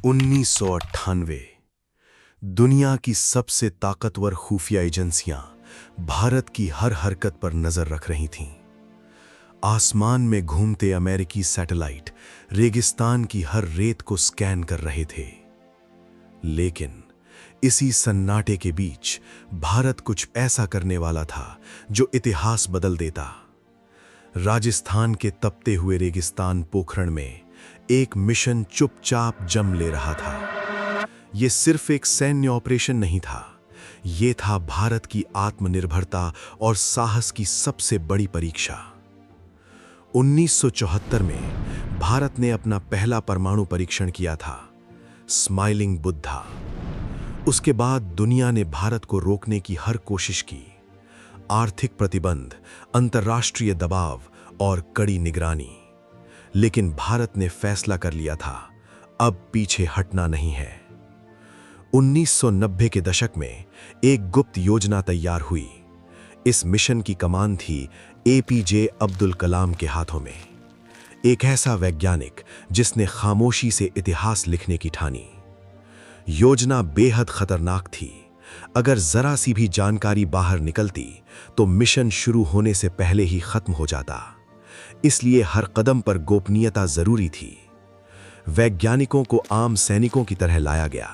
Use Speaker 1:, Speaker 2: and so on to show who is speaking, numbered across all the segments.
Speaker 1: 1998 दुनिया की सबसे ताकतवर खुफिया एजेंसियां भारत की हर हरकत पर नजर रख रही थीं। आसमान में घूमते अमेरिकी सैटेलाइट रेगिस्तान की हर रेत को स्कैन कर रहे थे। लेकिन इसी सन्नाटे के बीच भारत कुछ ऐसा करने वाला था जो इतिहास बदल देता। राजस्थान के तपते हुए रेगिस्तान पोखरण में एक मिशन चुपचाप जम ले रहा था। यह सिर्फ एक सैन्य ऑपरेशन नहीं था, यह था भारत की आत्मनिर्भरता और साहस की सबसे बड़ी परीक्षा। 1974 में भारत ने अपना पहला परमाणु परीक्षण किया था, स्माइलिंग बुद्धा। उसके बाद दुनिया ने भारत को रोकने की हर कोशिश की। आर्थिक प्रतिबंध, अंतर्राष्ट्रीय दबाव और कड़ी निगरानी। लेकिन भारत ने फैसला कर लिया था, अब पीछे हटना नहीं है। 1990 के दशक में एक गुप्त योजना तैयार हुई। इस मिशन की कमान थी एपीजे अब्दुल कलाम के हाथों में, एक ऐसा वैज्ञानिक जिसने खामोशी से इतिहास लिखने की ठानी। योजना बेहद खतरनाक थी। अगर जरा सी भी जानकारी बाहर निकलती तो मिशन शुरू होने से पहले ही खत्म हो जाता। इसलिए हर कदम पर गोपनीयता जरूरी थी। वैज्ञानिकों को आम सैनिकों की तरह लाया गया,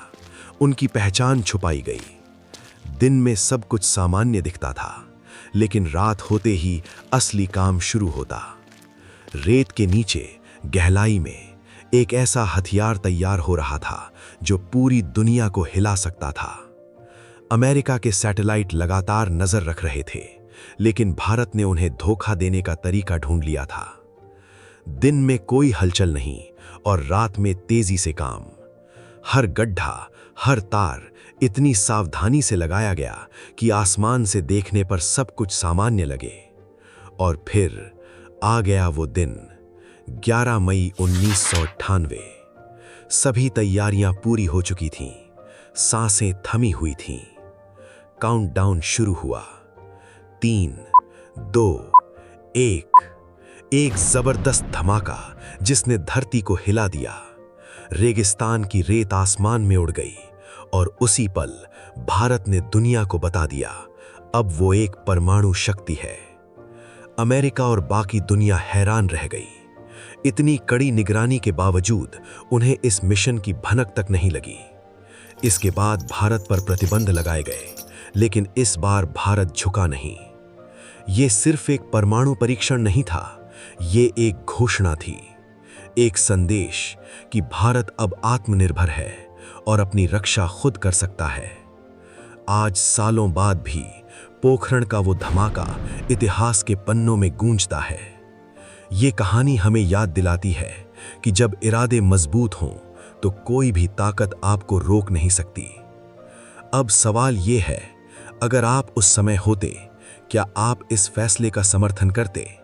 Speaker 1: उनकी पहचान छुपाई गई। दिन में सब कुछ सामान्य दिखता था, लेकिन रात होते ही असली काम शुरू होता। रेत के नीचे गहराई में एक ऐसा हथियार तैयार हो रहा था जो पूरी दुनिया को हिला सकता था। अमेरिका के सैटेलाइट लगातार नजर रख रहे थे, लेकिन भारत ने उन्हें धोखा देने का तरीका ढूंढ लिया था। दिन में कोई हलचल नहीं और रात में तेजी से काम। हर गड्ढा, हर तार इतनी सावधानी से लगाया गया कि आसमान से देखने पर सब कुछ सामान्य लगे। और फिर आ गया वो दिन, 11 मई 1998। सभी तैयारियां पूरी हो चुकी थीं, सांसें थमी हुई थीं। काउंटडाउन शुरू हुआ। 3, 2, 1। एक जबरदस्त धमाका जिसने धरती को हिला दिया। रेगिस्तान की रेत आसमान में उड़ गई और उसी पल भारत ने दुनिया को बता दिया, अब वो एक परमाणु शक्ति है। अमेरिका और बाकी दुनिया हैरान रह गई। इतनी कड़ी निगरानी के बावजूद उन्हें इस मिशन की भनक तक नहीं लगी। इसके बाद भारत पर प्रतिबंध लगाए गए, लेकिन इस बार भारत झुका नहीं। ये सिर्फ एक परमाणु परीक्षण नहीं था, ये एक घोषणा थी, एक संदेश कि भारत अब आत्मनिर्भर है और अपनी रक्षा खुद कर सकता है। आज सालों बाद भी पोखरण का वो धमाका इतिहास के पन्नों में गूंजता है। ये कहानी हमें याद दिलाती है कि जब इरादे मजबूत हों तो कोई भी ताकत आपको रोक नहीं सकती। अब सवाल ये है, अगर आप उस समय होते, क्या आप इस फैसले का समर्थन करते?